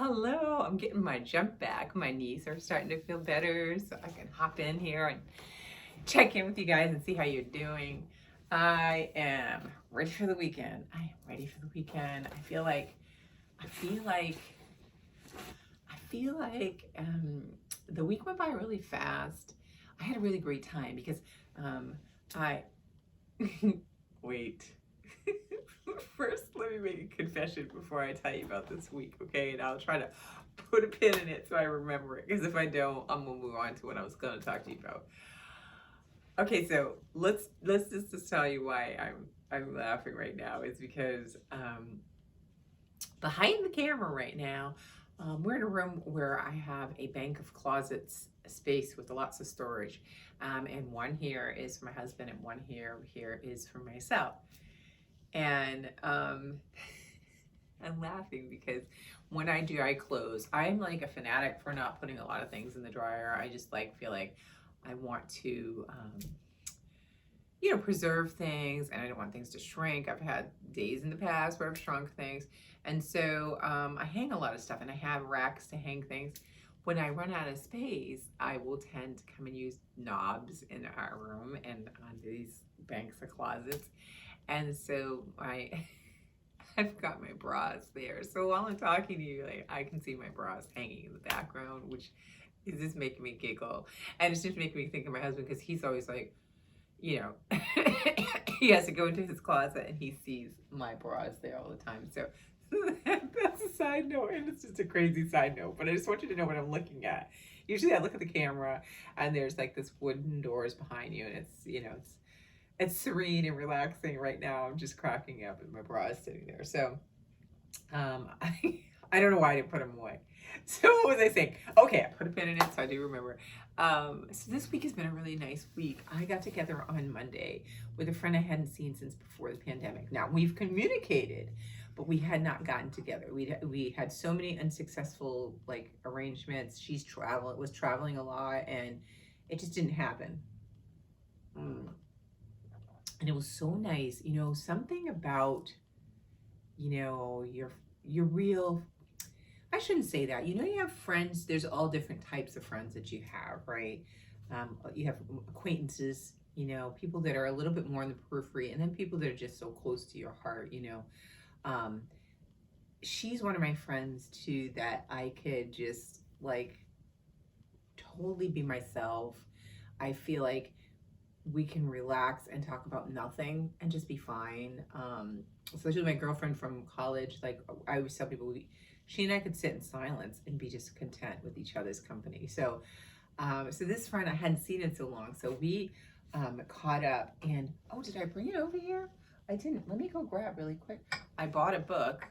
Hello, I'm getting my jump back. My knees are starting to feel better, so I can hop in here and check in with you guys and see how you're doing. I am ready for the weekend. I am ready for the weekend. I feel like the week went by really fast. I had a really great time because I wait. First, let me make a confession before I tell you about this week, okay? And I'll try to put a pin in it so I remember it. Because if I don't, I'm gonna move on to what I was gonna talk to you about. Okay, so let's just tell you why I'm laughing right now is because behind the camera right now, we're in a room where I have a bank of closets space with lots of storage, and one here is for my husband, and one here is for myself. And I'm laughing because when I do dry clothes, I'm like a fanatic for not putting a lot of things in the dryer. I just like feel like I want to, preserve things, and I don't want things to shrink. I've had days in the past where I've shrunk things, and so I hang a lot of stuff, and I have racks to hang things. When I run out of space, I will tend to come and use knobs in our room and on these banks of closets. And so I've got my bras there. So while I'm talking to you, like I can see my bras hanging in the background, which is just making me giggle. And it's just making me think of my husband because he's always like, you know, he has to go into his closet and he sees my bras there all the time. So that's a side note, and it's just a crazy side note, but I just want you to know what I'm looking at. Usually I look at the camera and there's like this wooden doors behind you, and it's serene and relaxing. Right now I'm just cracking up and my bra is sitting there. So I don't know why I didn't put them away. So what was I saying? Okay, I put a pin in it, so I do remember. So this week has been a really nice week. I got together on Monday with a friend I hadn't seen since before the pandemic. Now we've communicated, but we had not gotten together. We had so many unsuccessful like arrangements. Was traveling a lot, and it just didn't happen. And it was so nice, something about, your real. I shouldn't say that. You have friends. There's all different types of friends that you have, right? You have acquaintances, people that are a little bit more in the periphery, and then people that are just so close to your heart. Um, she's one of my friends too that I could just like totally be myself. I feel like we can relax and talk about nothing and just be fine. Especially my girlfriend from college, like I always tell people, she and I could sit in silence and be just content with each other's company. So this friend I hadn't seen in so long, so we caught up. And oh, did I bring it over here? I didn't. Let me go grab really quick. I bought a book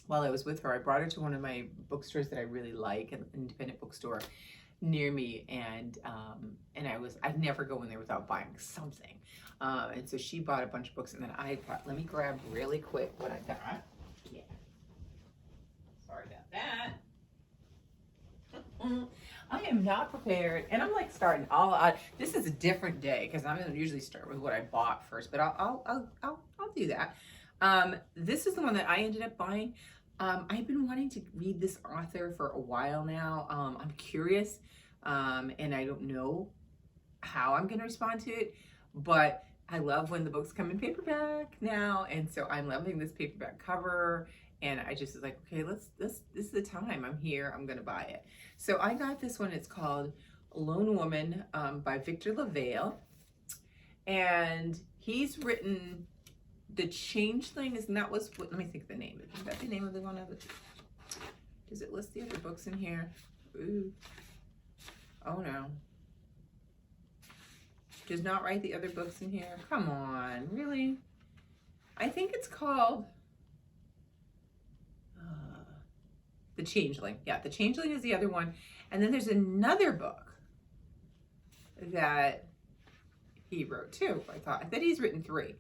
while I was with her. I brought her to one of my bookstores that I really like, an independent bookstore near me, and I'd never go in there without buying something, and so she bought a bunch of books, and then I thought, let me grab really quick what I got. Yeah, sorry about that. I am not prepared, and I'm like starting all out. This is a different day because I'm gonna usually start with what I bought first, but I'll do that. This is the one that I ended up buying. I've been wanting to read this author for a while now. I'm curious, and I don't know how I'm going to respond to it, but I love when the books come in paperback now, and so I'm loving this paperback cover. And I just was like, okay, this is the time. I'm here. I'm going to buy it. So I got this one. It's called Lone Woman by Victor LaValle, and he's written The Changeling. Isn't that what? Let me think of the name. Is that the name of the one of it? Does it list the other books in here? Ooh. Oh no. Does not write the other books in here. Come on, really? I think it's called The Changeling. Yeah, The Changeling is the other one. And then there's another book that he wrote too. I thought that he's written 3.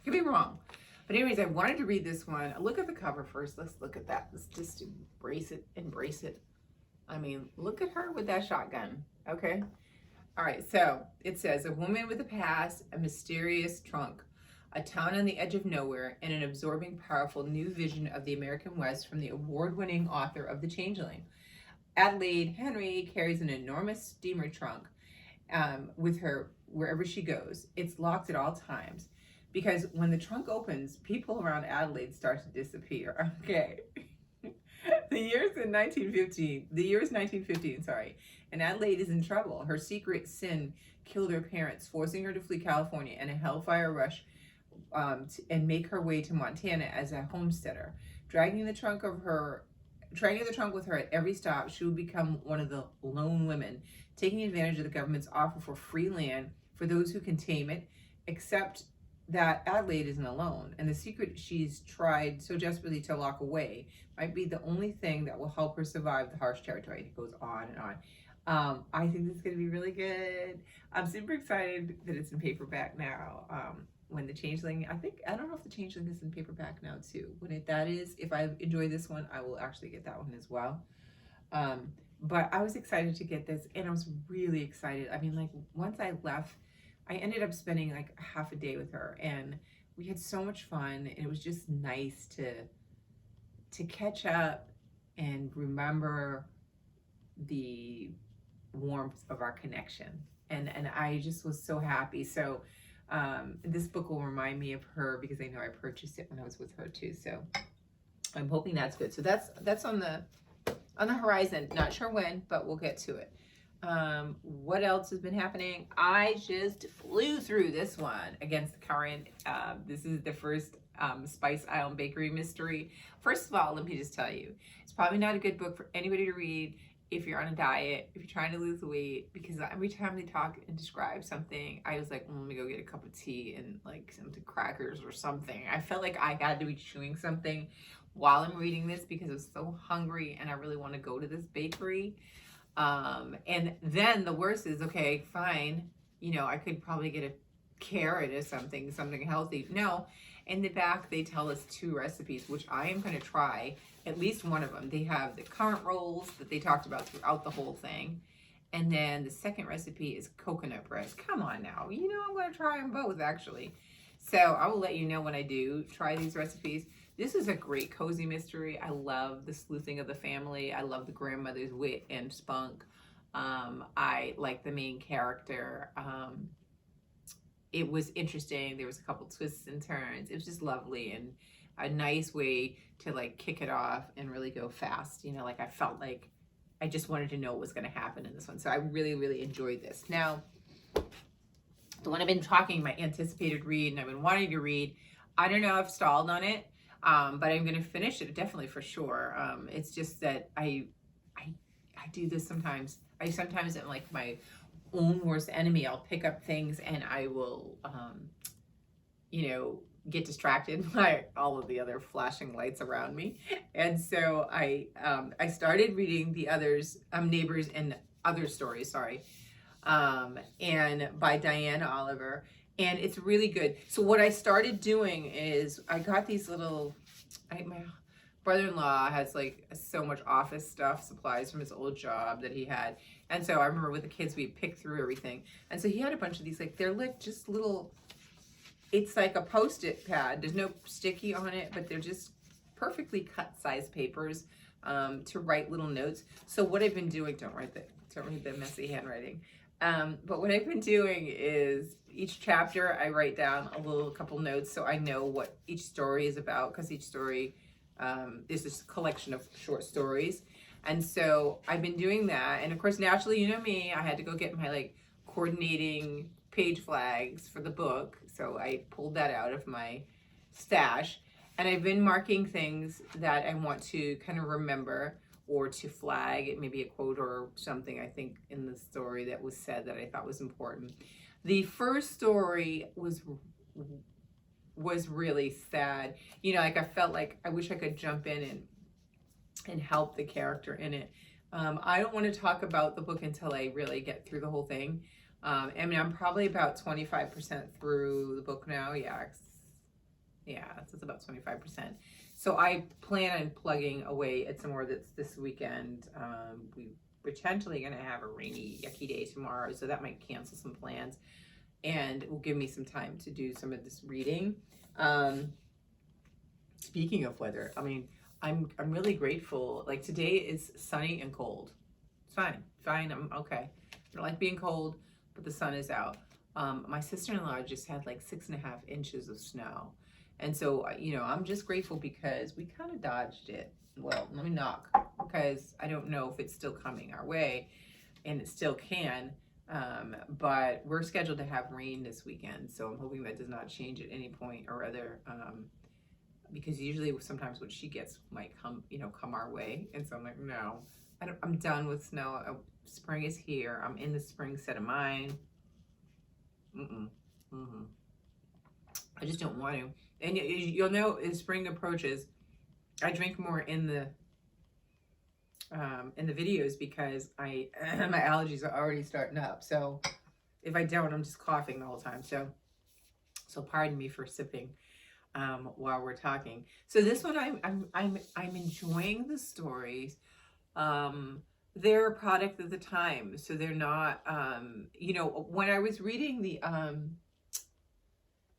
Could be wrong. But anyways, I wanted to read this one. Look at the cover first. Let's look at that. Let's just embrace it. I mean, look at her with that shotgun. Okay. All right. So it says, a woman with a past, a mysterious trunk, a town on the edge of nowhere, and an absorbing, powerful new vision of the American West from the award-winning author of The Changeling. Adelaide Henry carries an enormous steamer trunk with her wherever she goes. It's locked at all times because when the trunk opens, people around Adelaide start to disappear. Okay. The year is 1915, sorry, and Adelaide is in trouble. Her secret sin killed her parents, forcing her to flee California in a hellfire rush and make her way to Montana as a homesteader. Dragging the trunk with her at every stop, she would become one of the lone women, taking advantage of the government's offer for free land for those who can tame it, except that Adelaide isn't alone, and the secret she's tried so desperately to lock away might be the only thing that will help her survive the harsh territory. It goes on and on. I think this is going to be really good. I'm super excited that it's in paperback now. When The Changeling, I don't know if The Changeling is in paperback now too. That is, if I enjoy this one, I will actually get that one as well. But I was excited to get this, and I was really excited. I mean, like, once I left, I ended up spending like half a day with her, and we had so much fun, and it was just nice to catch up and remember the warmth of our connection. And I just was so happy. So this book will remind me of her because I know I purchased it when I was with her too. So I'm hoping that's good. So that's on the horizon. Not sure when, but we'll get to it. What else has been happening? I just flew through this one, Against the Current. This is the first Spice Island Bakery mystery. First of all, let me just tell you, it's probably not a good book for anybody to read if you're on a diet, if you're trying to lose weight, because every time they talk and describe something, I was like, let me go get a cup of tea and like some crackers or something. I felt like I had to be chewing something while I'm reading this because I was so hungry and I really want to go to this bakery. And then the worst is, okay, fine, I could probably get a carrot or something healthy. No, in the back they tell us 2 recipes, which I am going to try at least one of them. They have the currant rolls that they talked about throughout the whole thing, and then the second recipe is coconut bread. Come on now, I'm going to try them both actually. So I will let you know when I do try these recipes. This is a great cozy mystery. I love the sleuthing of the family. I love the grandmother's wit and spunk. I like the main character. It was interesting. There was a couple twists and turns. It was just lovely and a nice way to like kick it off and really go fast. I felt like I just wanted to know what was going to happen in this one. So I really, really enjoyed this. Now, the one I've been talking, my anticipated read, and I've been wanting to read, I don't know, I've stalled on it. But I'm going to finish it definitely for sure. It's just that I do this sometimes. I sometimes am like my own worst enemy. I'll pick up things and I will, get distracted by all of the other flashing lights around me. And so I started reading the others, Neighbors and Other Stories, and by Diane Oliver. And it's really good. So what I started doing is I got these little, my brother-in-law has like so much office stuff, supplies from his old job that he had. And so I remember with the kids, we picked through everything. And so he had a bunch of these, like they're like just little, it's like a Post-it pad. There's no sticky on it, but they're just perfectly cut size papers to write little notes. So what I've been doing, don't read the messy handwriting. But what I've been doing is each chapter I write down a couple notes so I know what each story is about, because each story is this collection of short stories. And so I've been doing that. And of course, naturally, you know me, I had to go get my like coordinating page flags for the book. So I pulled that out of my stash. And I've been marking things that I want to kind of remember or to flag, maybe a quote or something I think in the story that was said that I thought was important. The first story was really sad. Like I felt like I wish I could jump in and help the character in it. I don't want to talk about the book until I really get through the whole thing. I'm probably about 25% through the book now. Yeah, it's about 25%. So I plan on plugging away at some more this weekend. We potentially going to have a rainy, yucky day tomorrow, so that might cancel some plans. and will give me some time to do some of this reading. Um, Speaking of weather, I mean, I'm really grateful. Like today is sunny and cold. It's fine, fine. I'm okay. I don't like being cold, but the sun is out. My sister-in-law just had like 6.5 inches of snow, and so I'm just grateful because we kind of dodged it. Well, let me knock because I don't know if it's still coming our way, and it still can. But we're scheduled to have rain this weekend, so I'm hoping that does not change at any point or other. Because usually sometimes what she gets might come our way, and so I'm like, no, I'm done with snow. Spring is here. I'm in the spring set of mind. Mm-mm. Mm-hmm. I just don't want to. And you'll know as spring approaches, I drink more in the videos because I my allergies are already starting up. So if I don't, I'm just coughing the whole time. So pardon me for sipping while we're talking. So this one, I'm enjoying the stories. They're a product of the time, so they're not. When I was reading the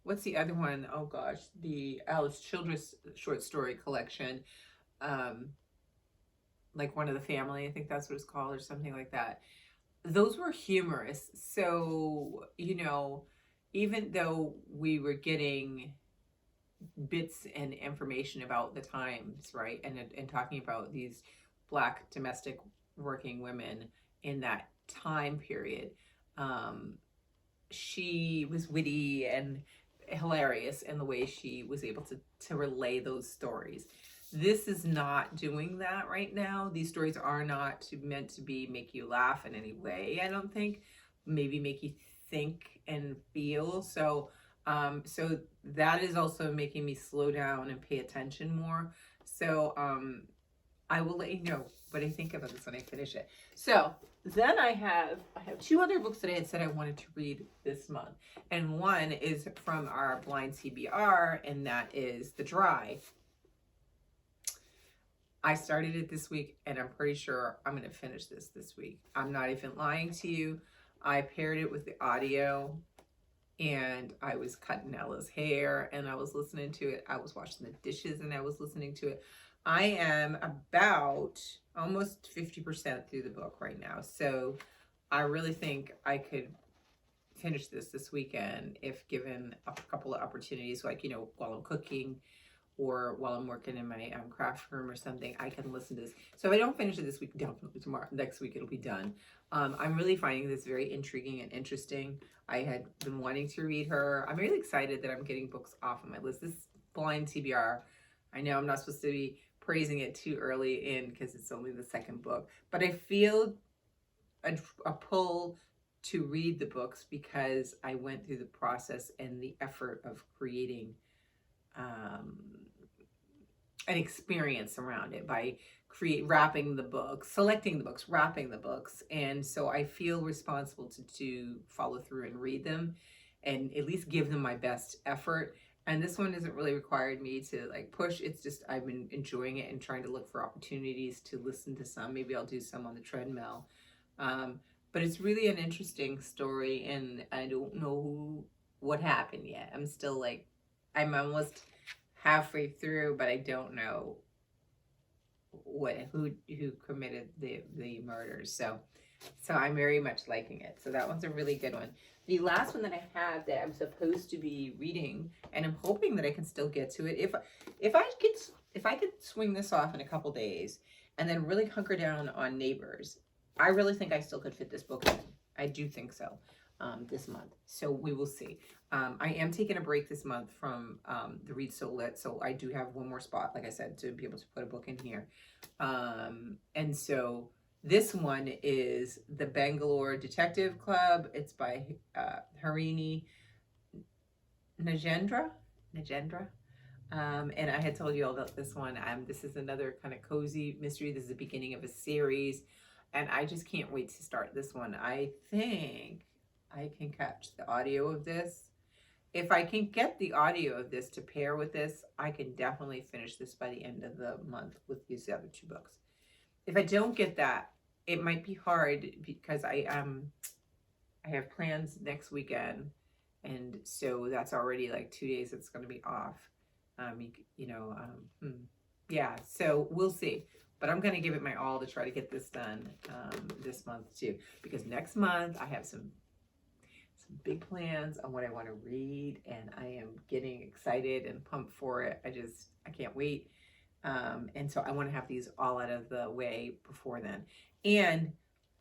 what's the other one? Oh gosh, the Alice Childress short story collection. Um, like One of the Family, I think that's what it's called, or something like that. Those were humorous. So even though we were getting bits and information about the times, right? And talking about these Black domestic working women in that time period. She was witty and hilarious in the way she was able to relay those stories. This is not doing that right now. These stories are not meant to be make you laugh in any way, I don't think. Maybe make you think and feel. So that is also making me slow down and pay attention more. So I will let you know what I think about this when I finish it. So then I have two other books that I had said I wanted to read this month, and one is from our blind TBR, and that is The Dry. I started it this week, and I'm pretty sure I'm going to finish this week. I'm not even lying to you. I paired it with the audio, and I was cutting Ella's hair, and I was listening to it. I was washing the dishes, and I was listening to it. I am about almost 50% through the book right now. So I really think I could finish this weekend if given a couple of opportunities, like, while I'm cooking or while I'm working in my craft room or something, I can listen to this. So if I don't finish it this week, definitely tomorrow, next week it'll be done. I'm really finding this very intriguing and interesting. I had been wanting to read her. I'm really excited that I'm getting books off of my list. This blind TBR, I know I'm not supposed to be praising it too early in because it's only the second book, but I feel a pull to read the books because I went through the process and the effort of creating an experience around it by wrapping the books, selecting the books, wrapping the books. And so I feel responsible to follow through and read them and at least give them my best effort. And this one hasn't really required me to like push. It's just I've been enjoying it and trying to look for opportunities to listen to some. Maybe I'll do some on the treadmill. But it's really an interesting story, and I don't know what happened yet. I'm still like, I'm almost halfway through, but I don't know who committed the murders. So I'm very much liking it. So that one's a really good one. The last one that I have that I'm supposed to be reading, and I'm hoping that I can still get to it if I could swing this off in a couple days and then really hunker down on Neighbors. I really think I still could fit this book in. I do think so. This month. So we will see. I am taking a break this month from the Read So Lit, so I do have one more spot, like I said, to be able to put a book in here. And so this one is The Bangalore Detective Club. It's by Harini Nagendra. And I had told you all about this one. This is another kind of cozy mystery. This is the beginning of a series, and I just can't wait to start this one. I think I can catch the audio of this. If I can get the audio of this to pair with this, I can definitely finish this by the end of the month with these other two books. If I don't get that, it might be hard because I have plans next weekend And so that's already like 2 days it's going to be off. Yeah, so we'll see. But I'm going to give it my all to try to get this done this month too, because next month I have some big plans on what I want to read, and I am getting excited and pumped for it. I can't wait. And so I want to have these all out of the way before then. And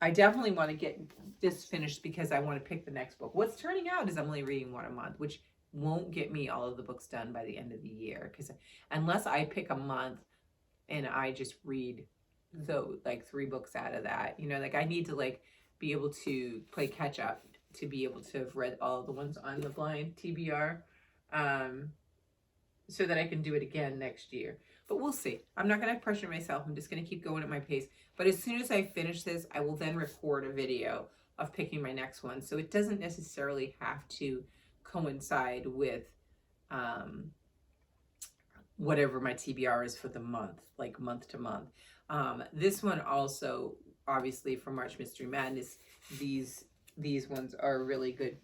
I definitely want to get this finished because I want to pick the next book. What's turning out is I'm only reading one a month, which won't get me all of the books done by the end of the year. Because unless I pick a month and I just read like 3 books out of that, like I need to like be able to play catch up to be able to have read all the ones on the blind TBR, so that I can do it again next year. But we'll see. I'm not going to pressure myself. I'm just going to keep going at my pace. But as soon as I finish this, I will then record a video of picking my next one. So it doesn't necessarily have to coincide with whatever my TBR is for the month, like month to month. This one also, obviously, for March Mystery Madness, these ones are really good.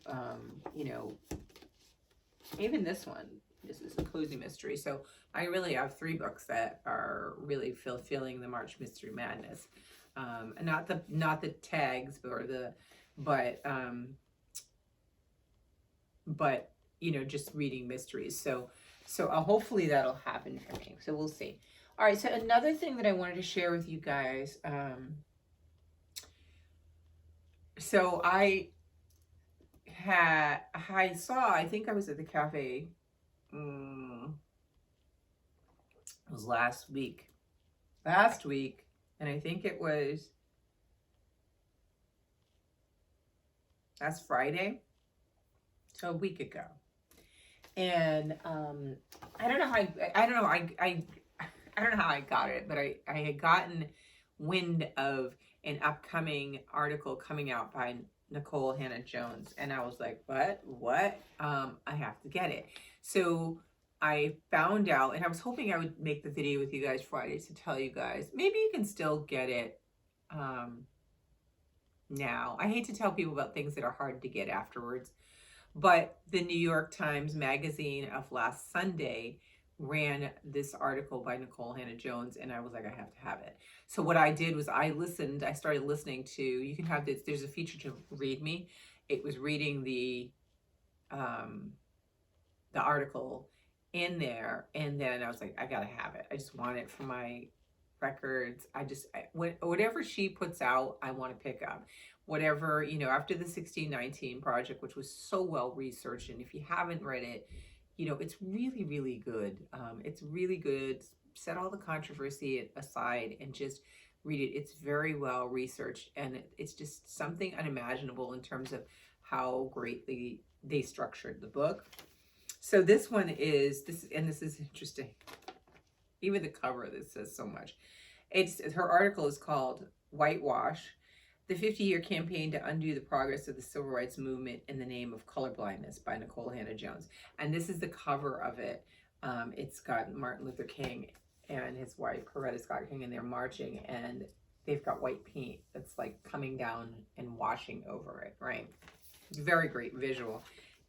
Even this one. This is a cozy mystery. So I really have 3 books that are really fulfilling the March Mystery Madness. Not the tags but just reading mysteries. So hopefully that'll happen for me. So we'll see. All right. So another thing that I wanted to share with you guys. So I saw. I think I was at the cafe. It was last week, and I think it was last Friday, so a week ago. And I don't know how I got it, but I had gotten wind of an upcoming article coming out by Nikole Hannah-Jones, and I was like, what? I have to get it. So I found out, and I was hoping I would make the video with you guys Friday to tell you guys. Maybe you can still get it now. I hate to tell people about things that are hard to get afterwards, but the New York Times Magazine of last Sunday ran this article by Nikole Hannah-Jones, and I was like, I have to have it. So what I did was I started listening to, you can have this, there's a feature to read me. It was reading the article in there, and then I was like, I gotta have it. I just want it for my records. Whatever she puts out, I want to pick up. Whatever, after the 1619 Project, which was so well researched, and if you haven't read it, it's really, really good. It's really good. Set all the controversy aside and just read it. It's very well researched, and it's just something unimaginable in terms of how greatly they structured the book. So this one is and this is interesting. Even the cover of this says so much. Her article is called Whitewash: The 50-Year Campaign to Undo the Progress of the Civil Rights Movement in the Name of Colorblindness by Nikole Hannah-Jones. And this is the cover of it. It's got Martin Luther King and his wife, Coretta Scott King, and they're marching, and they've got white paint that's like coming down and washing over it, right? Very great visual.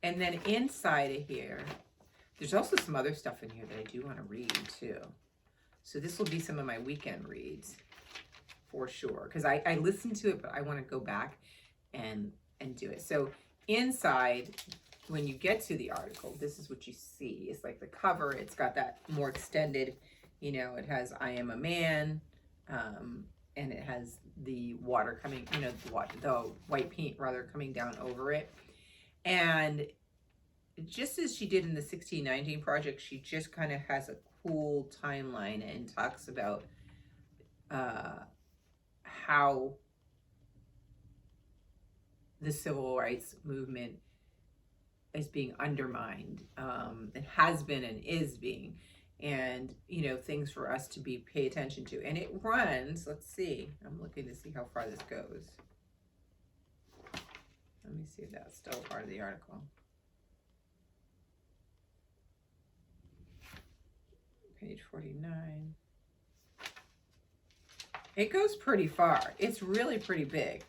And then inside of here, there's also some other stuff in here that I do want to read too. So this will be some of my weekend reads for sure, because I listened to it, but I want to go back and do it. So inside, when you get to the article, this is what you see. It's like the cover. It's got that more extended, it has I am a man, and it has the water coming, the white paint rather coming down over it. And just as she did in the 1619 Project, she just kind of has a cool timeline and talks about how the civil rights movement is being undermined. It has been and is being, and things for us to pay attention to. And it runs, let's see, I'm looking to see how far this goes. Let me see if that's still part of the article. Page 49. It goes pretty far. It's really pretty big.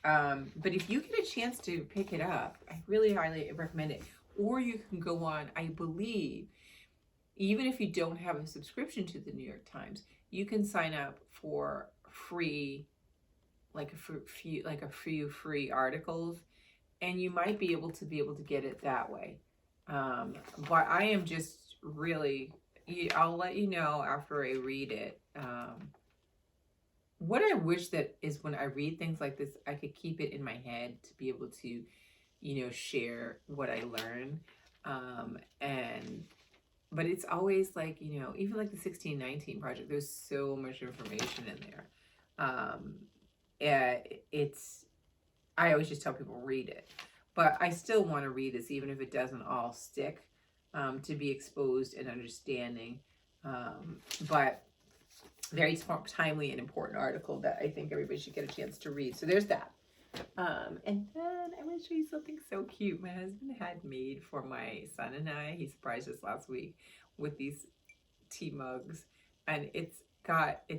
But if you get a chance to pick it up, I really highly recommend it. Or you can go on, I believe, even if you don't have a subscription to the New York Times, you can sign up for free, like a few free articles, and you might be able to get it that way. But I am just really, I'll let you know after I read it. What I wish that is when I read things like this, I could keep it in my head to be able to, share what I learn. And but it's always like, even like the 1619 project, there's so much information in there. It's, I always just tell people read it, but I still want to read this, even if it doesn't all stick, to be exposed and understanding. But very timely and important article that I think everybody should get a chance to read. So there's that. And then I want to show you something so cute my husband had made for my son and I. He surprised us last week with these tea mugs, and it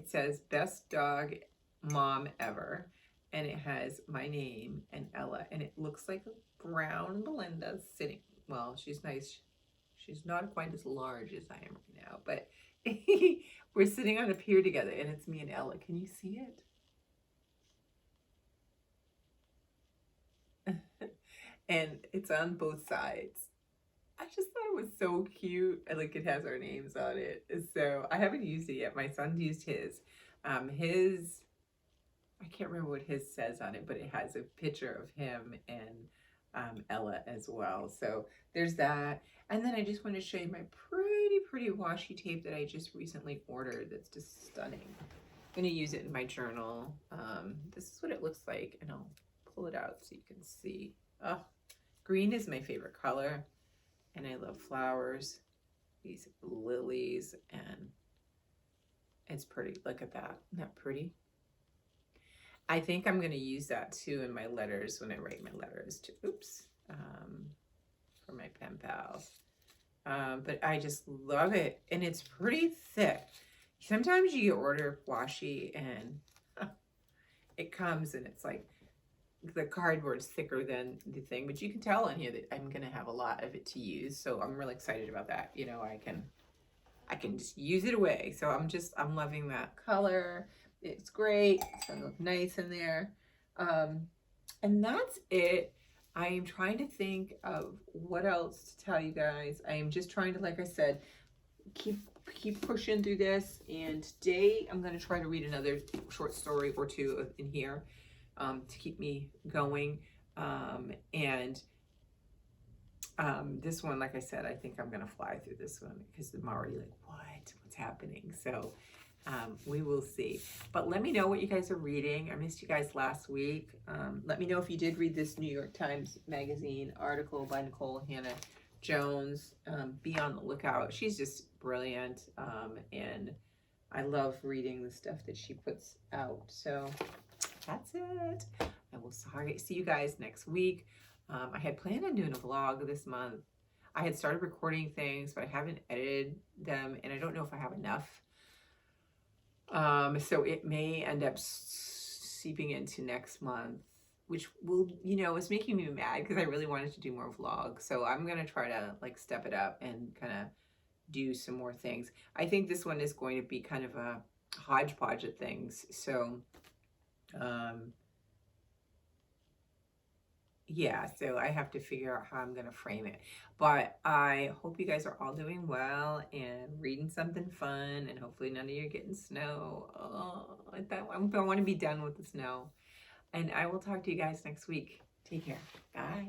says best dog mom ever, and it has my name and Ella, and it looks like a brown Belinda sitting. Well, she's nice. She's not quite as large as I am right now, but we're sitting on a pier together, and it's me and Ella. Can you see it? And it's on both sides. I just thought it was so cute. And like, it has our names on it. So I haven't used it yet. My son used his. I can't remember what his says on it, but it has a picture of him and Ella as well. So there's that. And then I just want to show you my pretty washi tape that I just recently ordered. That's just stunning. I'm going to use it in my journal. This is what it looks like, and I'll pull it out so you can see. Oh, green is my favorite color, and I love flowers, these lilies, and it's pretty. Look at that. Isn't that pretty? I think I'm going to use that too in my letters when I write my letters to, for my pen pals. But I just love it, and it's pretty thick. Sometimes you order washi and it comes and it's like the cardboard's thicker than the thing, but you can tell on here that I'm going to have a lot of it to use. So I'm really excited about that. I can just use it away. So I'm loving that color. It's great. It's going to look nice in there. And that's it. I am trying to think of what else to tell you guys. I am just trying to, like I said, keep pushing through this. And today I'm going to try to read another short story or two in here to keep me going. This one, like I said, I think I'm going to fly through this one because I'm already like, what's happening? So we will see. But let me know what you guys are reading. I missed you guys last week. Let me know if you did read this New York Times Magazine article by Nikole Hannah-Jones. Be on the lookout. She's just brilliant. And I love reading the stuff that she puts out. So that's it. I will see you guys next week. I had planned on doing a vlog this month. I had started recording things, but I haven't edited them, and I don't know if I have enough. So it may end up seeping into next month, which will, it's making me mad because I really wanted to do more vlogs. So I'm going to try to step it up and kind of do some more things. I think this one is going to be kind of a hodgepodge of things. So, yeah, so I have to figure out how I'm going to frame it. But I hope you guys are all doing well and reading something fun, and hopefully none of you are getting snow. Oh, I want to be done with the snow. And I will talk to you guys next week. Take care. Bye.